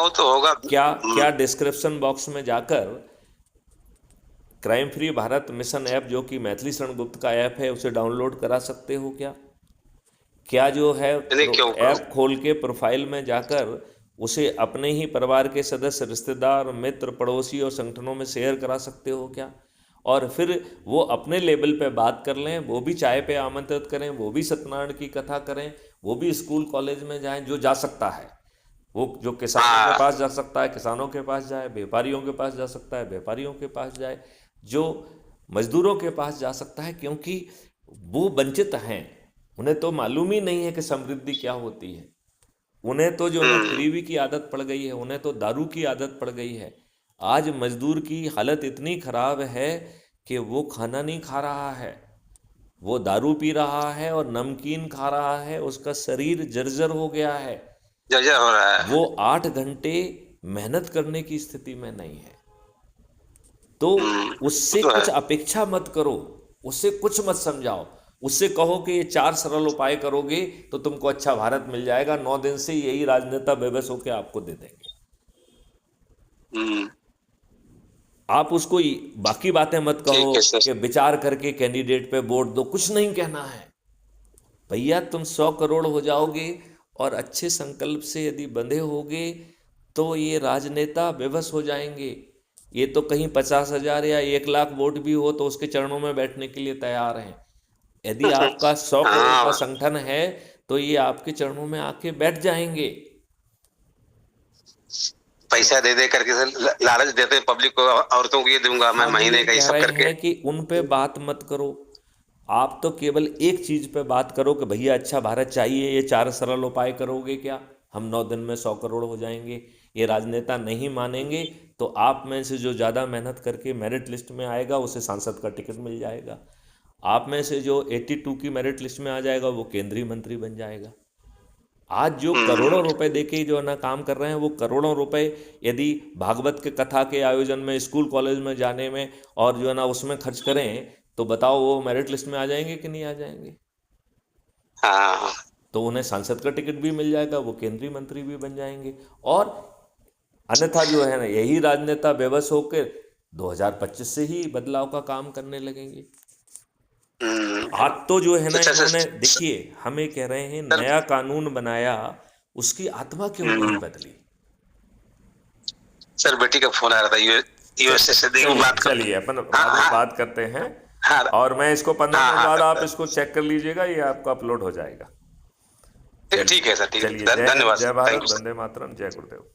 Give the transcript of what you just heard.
वो तो होगा। क्या क्या डिस्क्रिप्शन बॉक्स में जाकर crime free Bharat mission app, जो कि मैथिली शरण गुप्त का ऐप है, उसे डाउनलोड करा सकते हो क्या? क्या जो है नहीं क्यों करो। ऐप खोल के प्रोफाइल में जाकर उसे अपने ही परिवार के सदस्य, रिश्तेदार, मित्र, पड़ोसी और संगठनों में शेयर करा सकते हो क्या? और फिर वो अपने लेवल पे बात कर लें, वो भी चाय पे आमंत्रित करें, वो भी सत्यनारायण की कथा करें, वो भी स्कूल कॉलेज में जाएं, जो जा सकता है। वो जो किसानों के हाँ। पास जा सकता है किसानों के पास जाए, व्यापारियों के पास जा सकता है व्यापारियों के पास जाए, जो मजदूरों के पास जा सकता है, क्योंकि वो वंचित हैं। उन्हें तो मालूम ही नहीं है कि समृद्धि क्या होती है। उन्हें तो जो है ना हम्म। गरीबी की आदत पड़ गई है, उन्हें तो दारू की आदत पड़ गई है। आज मजदूर की हालत इतनी खराब है कि वो खाना नहीं खा रहा है, वो दारू पी रहा है और नमकीन खा रहा है, उसका शरीर जर्जर हो गया है। जर्जर हो रहा है। वो 8 घंटे मेहनत करने की स्थिति में नहीं है। तो वो उससे तो है। कुछ अपेक्षा मत करो, उससे कुछ मत समझाओ। उससे कहो कि ये 4 सरल उपाय करोगे तो तुमको अच्छा भारत मिल जाएगा, 9 दिन से यही राजनेता बेबस होके आपको दे देंगे। हम्म। आप उसको बाकी बातें मत कहो ठीक है सर। कि विचार करके कैंडिडेट पे वोट दो, कुछ नहीं कहना है। भैया तुम 100 करोड़ हो जाओगे और अच्छे संकल्प से यदि बंधे होगे तो ये राजनेता बेबस हो जाएंगे। ये तो कहीं 50,000 या 1 लाख वोट भी हो तो उसके चरणों में बैठने के लिए तैयार हैं। यदि आपका 100 करोड़ का हाँ। संगठन है तो ये आपके चरणों में आके बैठ जाएंगे। पैसा दे दे करके सर लालच देते हैं पब्लिक को, औरतों को ये दूंगा मैं हम ये महीने का, ये कह सब रहे करके। हैं कि उन पे बात मत करो। आप तो केवल एक चीज पे बात करो कि भैया अच्छा भारत चाहिए, ये 4 सरल उपाय करोगे क्या? हम 9 दिन में 100 करोड़ हो जाएंगे। ये राजनेता नहीं मानेंगे तो आप में से जो ज़्यादा मेहनत करके मेरिट लिस्ट में आएगा उसे सांसद का टिकट मिल जाएगा। आप में से जो 82 की मेरिट लिस्ट में आ जाएगा वो केंद्रीय मंत्री बन जाएगा। आज जो करोड़ों हम्म। रुपए देके जो है ना काम कर रहे हैं, वो करोड़ों रुपए यदि भागवत के कथा के आयोजन में, स्कूल कॉलेज में जाने में और जो है ना उसमें खर्च करें, तो बताओ वो मेरिट लिस्ट में आ जाएंगे कि नहीं आ जाएंगे? हाँ। तो उन्हें सांसद का टिकट भी मिल जाएगा, वो केंद्रीय मंत्री भी बन जाएंगे। और अन्यथा जो है ना यही राजनेता बेबस होकर 2025 से ही बदलाव का काम करने लगेंगे। हम्म। आज तो जो है ना अच्छा इन्होंने, सर। देखिए हमें कह रहे हैं सर। नया कानून बनाया, उसकी आत्मा क्यों नहीं हम्म। बदली? सर बेटी का फोन आ रहा था, यूएसए से, देखो चलिए बात कर। चलिए, अपन हाँ बाद में हाँ। बात करते हैं। हाँ और मैं इसको 15 मिनट हाँ बाद, आप हाँ। इसको चेक कर लीजिएगा, ये आपका अपलोड हो जाएगा। ठीक चलिए है सर, ठीक चलिए, है, जय हिंद, धन्यवाद जय sir, thank Bharat, you sir. वंदे मातरम, जय गुरुदेव।